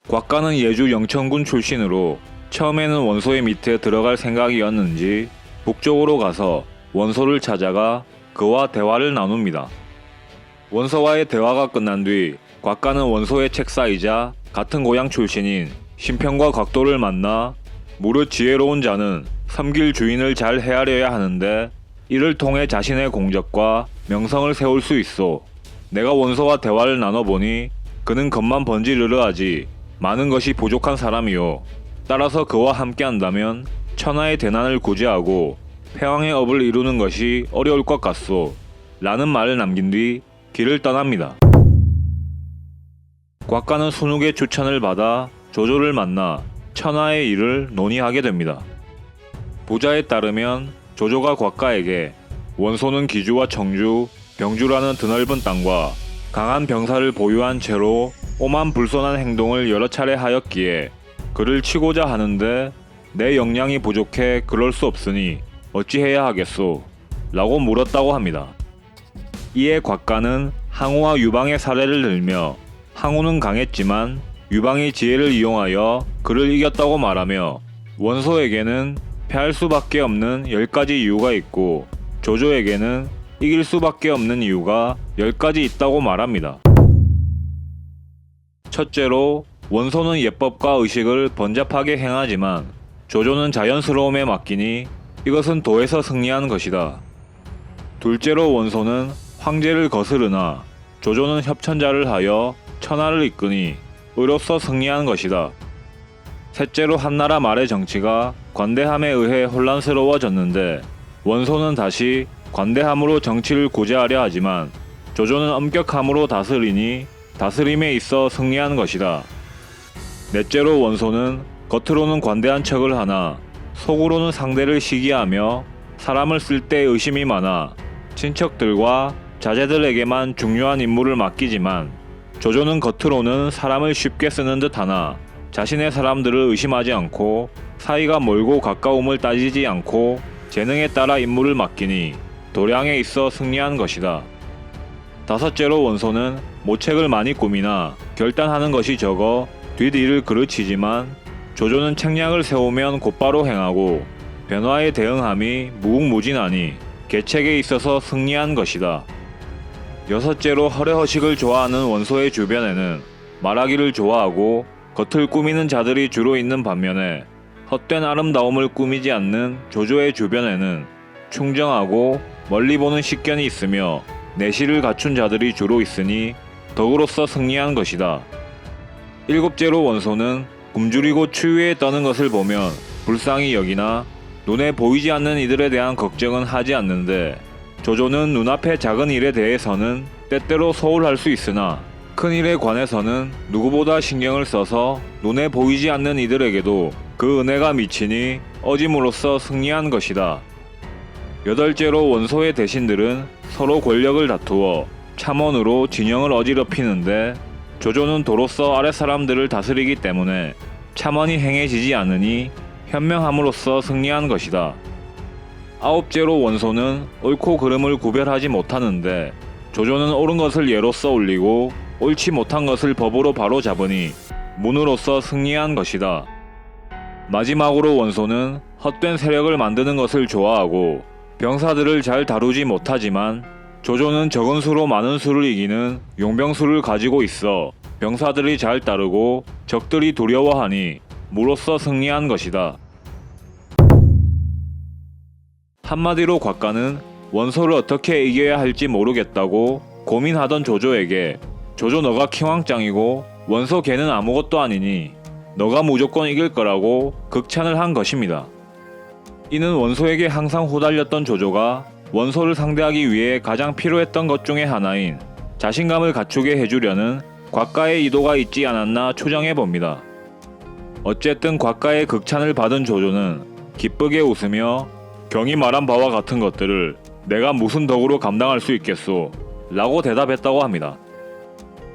곽가는 예주 영천군 출신으로 처음에는 원소의 밑에 들어갈 생각이었는지 북쪽으로 가서 원소를 찾아가 그와 대화를 나눕니다. 원소와의 대화가 끝난 뒤 곽가는 원소의 책사이자 같은 고향 출신인 신평과 곽도를 만나 무릇 지혜로운 자는 섬길 주인을 잘 헤아려야 하는데 이를 통해 자신의 공적과 명성을 세울 수 있어. 내가 원소와 대화를 나눠보니 그는 겉만 번지르르하지 많은 것이 부족한 사람이요. 따라서 그와 함께한다면 천하의 대난을 구제하고 패왕의 업을 이루는 것이 어려울 것 같소. 라는 말을 남긴 뒤 길을 떠납니다. 곽가는 순욱의 추천을 받아 조조를 만나 천하의 일을 논의하게 됩니다. 부자에 따르면 조조가 곽가에게 원소는 기주와 청주, 병주라는 드넓은 땅과 강한 병사를 보유한 채로 오만불손한 행동을 여러 차례 하였기에 그를 치고자 하는데 내 역량이 부족해 그럴 수 없으니 어찌해야 하겠소? 라고 물었다고 합니다. 이에 곽가는 항우와 유방의 사례를 들며 항우는 강했지만 유방의 지혜를 이용하여 그를 이겼다고 말하며 원소에게는 패할 수밖에 없는 10가지 이유가 있고 조조에게는 이길 수밖에 없는 이유가 10가지 있다고 말합니다. 첫째로 원소는 예법과 의식을 번잡하게 행하지만 조조는 자연스러움에 맡기니 이것은 도에서 승리한 것이다. 둘째로 원소는 황제를 거스르나 조조는 협천자를 하여 천하를 이끄니 의로서 승리한 것이다. 셋째로 한나라 말의 정치가 관대함에 의해 혼란스러워졌는데 원소는 다시 관대함으로 정치를 구제하려 하지만 조조는 엄격함으로 다스리니 다스림에 있어 승리한 것이다. 넷째로 원소는 겉으로는 관대한 척을 하나 속으로는 상대를 시기하며 사람을 쓸 때 의심이 많아 친척들과 자제들에게만 중요한 임무를 맡기지만 조조는 겉으로는 사람을 쉽게 쓰는 듯하나 자신의 사람들을 의심하지 않고 사이가 멀고 가까움을 따지지 않고 재능에 따라 임무를 맡기니 도량에 있어 승리한 것이다. 다섯째로 원소는 모책을 많이 꾸미나 결단하는 것이 적어 뒷일을 그르치지만 조조는 책략을 세우면 곧바로 행하고 변화에 대응함이 무궁무진하니 계책에 있어서 승리한 것이다. 여섯째로 허례허식을 좋아하는 원소의 주변에는 말하기를 좋아하고 겉을 꾸미는 자들이 주로 있는 반면에 헛된 아름다움을 꾸미지 않는 조조의 주변에는 충정하고 멀리 보는 식견이 있으며 내실을 갖춘 자들이 주로 있으니 덕으로서 승리한 것이다. 일곱째로 원소는 굶주리고 추위에 떠는 것을 보면 불쌍히 여기나 눈에 보이지 않는 이들에 대한 걱정은 하지 않는데 조조는 눈앞의 작은 일에 대해서는 때때로 소홀할 수 있으나 큰 일에 관해서는 누구보다 신경을 써서 눈에 보이지 않는 이들에게도 그 은혜가 미치니 어짐으로써 승리한 것이다. 여덟째로 원소의 대신들은 서로 권력을 다투어 참언으로 진영을 어지럽히는데 조조는 도로서 아랫사람들을 다스리기 때문에 참언이 행해지지 않으니 현명함으로써 승리한 것이다. 아홉째로 원소는 옳고 그름을 구별하지 못하는데 조조는 옳은 것을 예로써 올리고 옳지 못한 것을 법으로 바로 잡으니 문으로써 승리한 것이다. 마지막으로 원소는 헛된 세력을 만드는 것을 좋아하고 병사들을 잘 다루지 못하지만 조조는 적은 수로 많은 수를 이기는 용병수를 가지고 있어 병사들이 잘 따르고 적들이 두려워하니 무로써 승리한 것이다. 한마디로 곽가는 원소를 어떻게 이겨야 할지 모르겠다고 고민하던 조조에게 조조 너가 킹왕짱이고 원소 걔는 아무것도 아니니 너가 무조건 이길 거라고 극찬을 한 것입니다. 이는 원소에게 항상 후달렸던 조조가 원소를 상대하기 위해 가장 필요했던 것 중에 하나인 자신감을 갖추게 해주려는 곽가의 의도가 있지 않았나 추정해봅니다. 어쨌든 곽가의 극찬을 받은 조조는 기쁘게 웃으며 경이 말한 바와 같은 것들을 내가 무슨 덕으로 감당할 수 있겠소? 라고 대답했다고 합니다.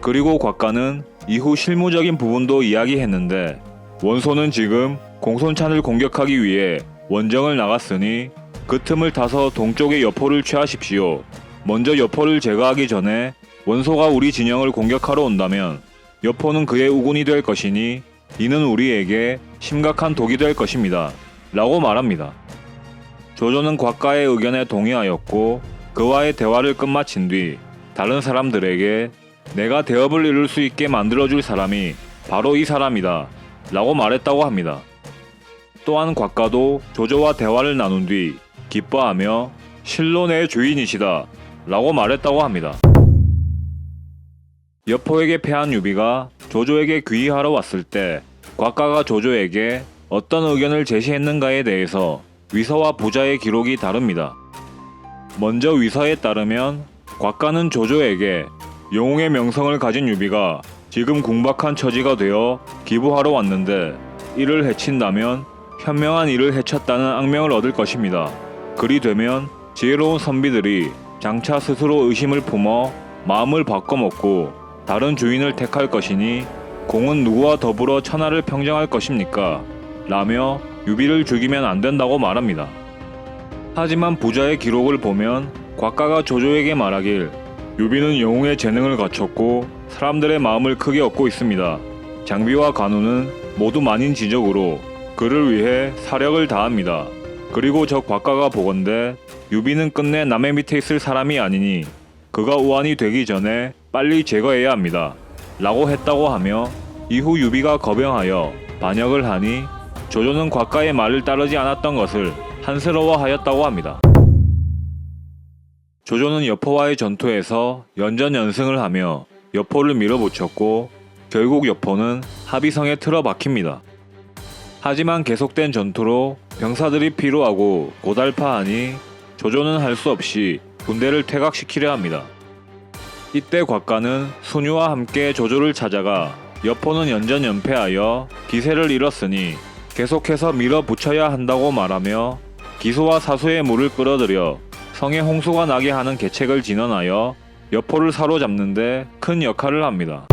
그리고 곽가는 이후 실무적인 부분도 이야기했는데 원소는 지금 공손찬을 공격하기 위해 원정을 나갔으니 그 틈을 타서 동쪽의 여포를 취하십시오. 먼저 여포를 제거하기 전에 원소가 우리 진영을 공격하러 온다면 여포는 그의 우군이 될 것이니 이는 우리에게 심각한 독이 될 것입니다. 라고 말합니다. 조조는 곽가의 의견에 동의하였고 그와의 대화를 끝마친 뒤 다른 사람들에게 내가 대업을 이룰 수 있게 만들어줄 사람이 바로 이 사람이다 라고 말했다고 합니다. 또한 곽가도 조조와 대화를 나눈 뒤 기뻐하며 실로 내 주인이시다 라고 말했다고 합니다. 여포에게 패한 유비가 조조에게 귀의하러 왔을 때 곽가가 조조에게 어떤 의견을 제시했는가에 대해서 위서와 부자의 기록이 다릅니다. 먼저 위서에 따르면 곽가는 조조에게 영웅의 명성을 가진 유비가 지금 궁박한 처지가 되어 기부하러 왔는데 이를 해친다면 현명한 이를 해쳤다는 악명을 얻을 것입니다. 그리 되면 지혜로운 선비들이 장차 스스로 의심을 품어 마음을 바꿔먹고 다른 주인을 택할 것이니 공은 누구와 더불어 천하를 평정할 것입니까? 라며 유비를 죽이면 안 된다고 말합니다. 하지만 부자의 기록을 보면 곽가가 조조에게 말하길 유비는 영웅의 재능을 갖췄고 사람들의 마음을 크게 얻고 있습니다. 장비와 간우는 모두 만인 지적으로 그를 위해 사력을 다합니다. 그리고 저 곽가가 보건대 유비는 끝내 남의 밑에 있을 사람이 아니니 그가 우환이 되기 전에 빨리 제거해야 합니다. 라고 했다고 하며 이후 유비가 거병하여 반역을 하니 조조는 곽가의 말을 따르지 않았던 것을 한스러워하였다고 합니다. 조조는 여포와의 전투에서 연전연승을 하며 여포를 밀어붙였고 결국 여포는 합의성에 틀어박힙니다. 하지만 계속된 전투로 병사들이 피로하고 고달파하니 조조는 할 수 없이 군대를 퇴각시키려 합니다. 이때 곽가는 순유와 함께 조조를 찾아가 여포는 연전연패하여 기세를 잃었으니 계속해서 밀어붙여야 한다고 말하며 기수와 사수의 물을 끌어들여 성에 홍수가 나게 하는 계책을 진언하여 여포를 사로잡는데 큰 역할을 합니다.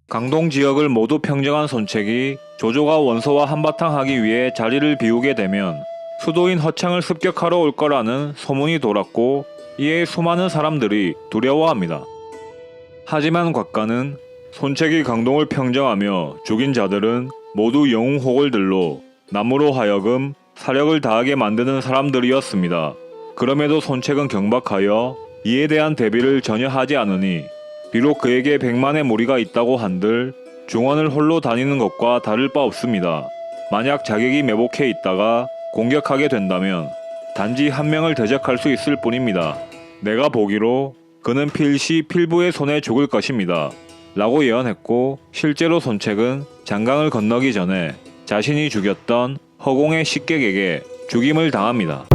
강동 지역을 모두 평정한 손책이 조조가 원소와 한바탕 하기 위해 자리를 비우게 되면 수도인 허창을 습격하러 올 거라는 소문이 돌았고 이에 수많은 사람들이 두려워합니다. 하지만 곽가는 손책이 강동을 평정하며 죽인 자들은 모두 영웅 호걸들로 남으로 하여금 사력을 다하게 만드는 사람들이었습니다. 그럼에도 손책은 경박하여 이에 대한 대비를 전혀 하지 않으니 비록 그에게 100만의 무리가 있다고 한들 중원을 홀로 다니는 것과 다를 바 없습니다. 만약 자격이 매복해 있다가 공격하게 된다면 단지 한 명을 대적할 수 있을 뿐입니다. 내가 보기로 그는 필시 필부의 손에 죽을 것입니다. 라고 예언했고 실제로 손책은 장강을 건너기 전에 자신이 죽였던 허공의 식객에게 죽임을 당합니다.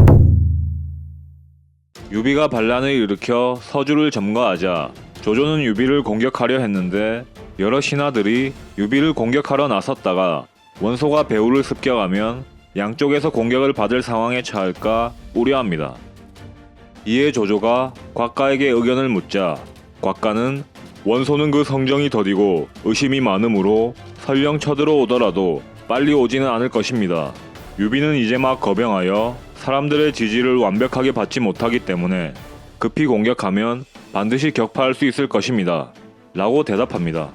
유비가 반란을 일으켜 서주를 점거하자 조조는 유비를 공격하려 했는데 여러 신하들이 유비를 공격하러 나섰다가 원소가 배후를 습격하면 양쪽에서 공격을 받을 상황에 처할까 우려합니다. 이에 조조가 곽가에게 의견을 묻자 곽가는 원소는 그 성정이 더디고 의심이 많으므로 설령 쳐들어오더라도 빨리 오지는 않을 것입니다. 유비는 이제 막 거병하여 사람들의 지지를 완벽하게 받지 못하기 때문에 급히 공격하면 반드시 격파할 수 있을 것입니다. 라고 대답합니다.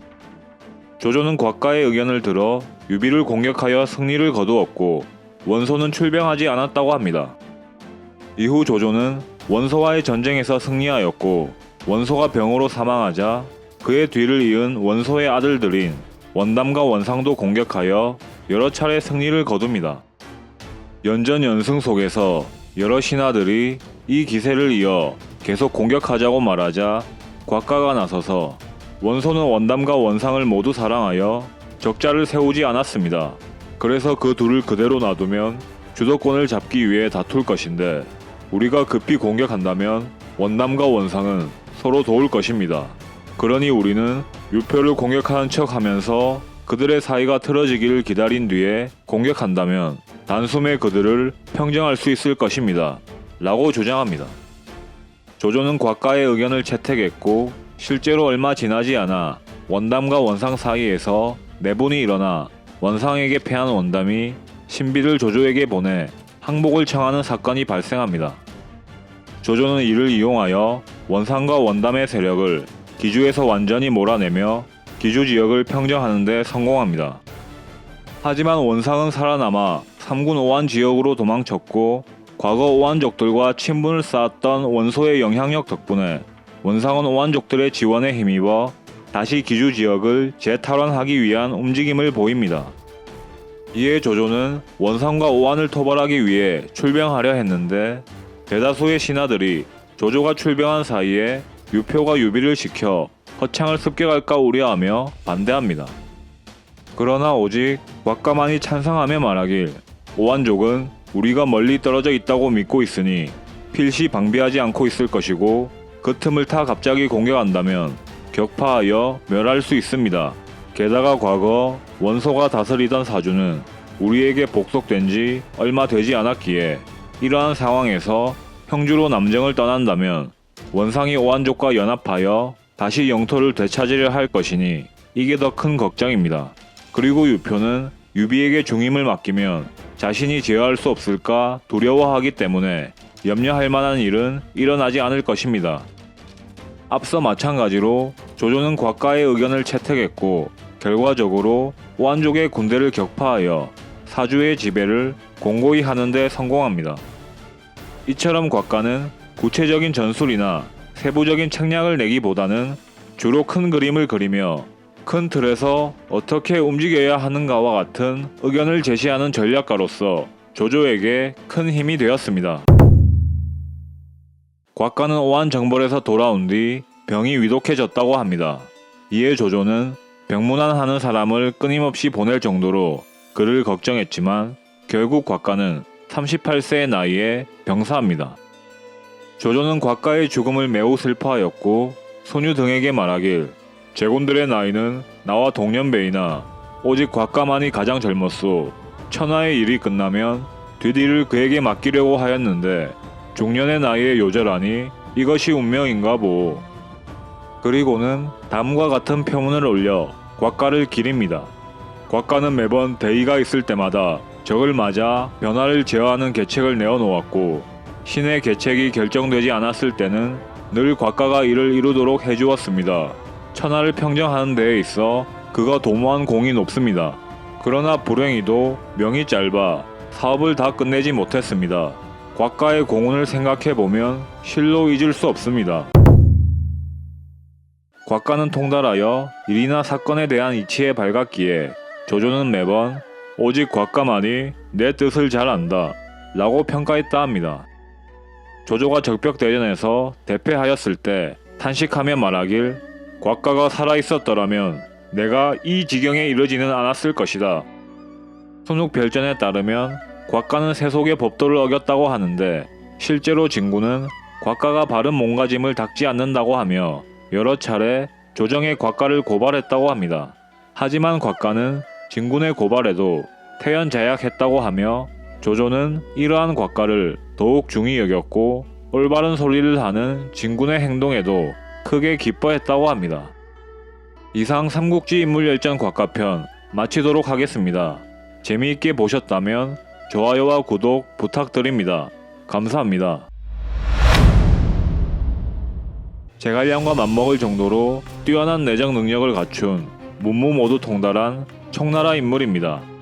조조는 곽가의 의견을 들어 유비를 공격하여 승리를 거두었고 원소는 출병하지 않았다고 합니다. 이후 조조는 원소와의 전쟁에서 승리하였고 원소가 병으로 사망하자 그의 뒤를 이은 원소의 아들들인 원담과 원상도 공격하여 여러 차례 승리를 거둡니다. 연전연승 속에서 여러 신하들이 이 기세를 이어 계속 공격하자고 말하자 곽가가 나서서 원소는 원담과 원상을 모두 사랑하여 적자를 세우지 않았습니다. 그래서 그 둘을 그대로 놔두면 주도권을 잡기 위해 다툴 것인데 우리가 급히 공격한다면 원담과 원상은 서로 도울 것입니다. 그러니 우리는 유표를 공격하는 척 하면서 그들의 사이가 틀어지기를 기다린 뒤에 공격한다면 단숨에 그들을 평정할 수 있을 것입니다. 라고 주장합니다. 조조는 곽가의 의견을 채택했고 실제로 얼마 지나지 않아 원담과 원상 사이에서 내분이 일어나 원상에게 패한 원담이 신비를 조조에게 보내 항복을 청하는 사건이 발생합니다. 조조는 이를 이용하여 원상과 원담의 세력을 기주에서 완전히 몰아내며 기주 지역을 평정하는 데 성공합니다. 하지만 원상은 살아남아 3군 오한 지역으로 도망쳤고 과거 오한족들과 친분을 쌓았던 원소의 영향력 덕분에 원상은 오한족들의 지원에 힘입어 다시 기주 지역을 재탈환하기 위한 움직임을 보입니다. 이에 조조는 원상과 오한을 토벌하기 위해 출병하려 했는데 대다수의 신하들이 조조가 출병한 사이에 유표가 유비를 시켜 허창을 습격할까 우려하며 반대합니다. 그러나 오직 곽가만이 찬성하며 말하길 오한족은 우리가 멀리 떨어져 있다고 믿고 있으니 필시 방비하지 않고 있을 것이고 그 틈을 타 갑자기 공격한다면 격파하여 멸할 수 있습니다. 게다가 과거 원소가 다스리던 사주는 우리에게 복속된 지 얼마 되지 않았기에 이러한 상황에서 형주로 남정을 떠난다면 원상이 오한족과 연합하여 다시 영토를 되찾으려 할 것이니 이게 더 큰 걱정입니다. 그리고 유표는 유비에게 중임을 맡기면 자신이 제어할 수 없을까 두려워하기 때문에 염려할 만한 일은 일어나지 않을 것입니다. 앞서 마찬가지로 조조는 곽가의 의견을 채택했고 결과적으로 오한족의 군대를 격파하여 사주의 지배를 공고히 하는 데 성공합니다. 이처럼 곽가는 구체적인 전술이나 세부적인 책략을 내기보다는 주로 큰 그림을 그리며 큰 틀에서 어떻게 움직여야 하는가와 같은 의견을 제시하는 전략가로서 조조에게 큰 힘이 되었습니다. 곽가는 오한 정벌에서 돌아온 뒤 병이 위독해졌다고 합니다. 이에 조조는 병문안하는 사람을 끊임없이 보낼 정도로 그를 걱정했지만 결국 곽가는 38세의 나이에 병사합니다. 조조는 곽가의 죽음을 매우 슬퍼하였고 소뉴 등에게 말하길 제군들의 나이는 나와 동년배이나 오직 곽가만이 가장 젊었소. 천하의 일이 끝나면 뒷일을 그에게 맡기려고 하였는데 중년의 나이에 요절하니 이것이 운명인가 보. 그리고는 다음과 같은 표문을 올려 곽가를 기립니다. 곽가는 매번 대의가 있을 때마다 적을 맞아 변화를 제어하는 계책을 내어놓았고 신의 계책이 결정되지 않았을 때는 늘 곽가가 이를 이루도록 해주었습니다. 천하를 평정하는 데에 있어 그가 도모한 공이 높습니다. 그러나 불행히도 명이 짧아 사업을 다 끝내지 못했습니다. 곽가의 공훈을 생각해보면 실로 잊을 수 없습니다. 곽가는 통달하여 일이나 사건에 대한 이치에 밝았기에 조조는 매번 오직 곽가만이 내 뜻을 잘 안다 라고 평가했다 합니다. 조조가 적벽대전에서 대패하였을 때 탄식하며 말하길 곽가가 살아있었더라면 내가 이 지경에 이르지는 않았을 것이다. 손욱별전에 따르면 곽가는 세속의 법도를 어겼다고 하는데 실제로 진구는 곽가가 바른 몸가짐을 닦지 않는다고 하며 여러 차례 조정의 곽가를 고발했다고 합니다. 하지만 곽가는 진군의 고발에도 태연자약했다고 하며 조조는 이러한 곽가를 더욱 중히 여겼고 올바른 소리를 하는 진군의 행동에도 크게 기뻐했다고 합니다. 이상 삼국지 인물열전 곽가편 마치도록 하겠습니다. 재미있게 보셨다면 좋아요와 구독 부탁드립니다. 감사합니다. 제갈량과 맞먹을 정도로 뛰어난 내적 능력을 갖춘 문무 모두 통달한 청나라 인물입니다.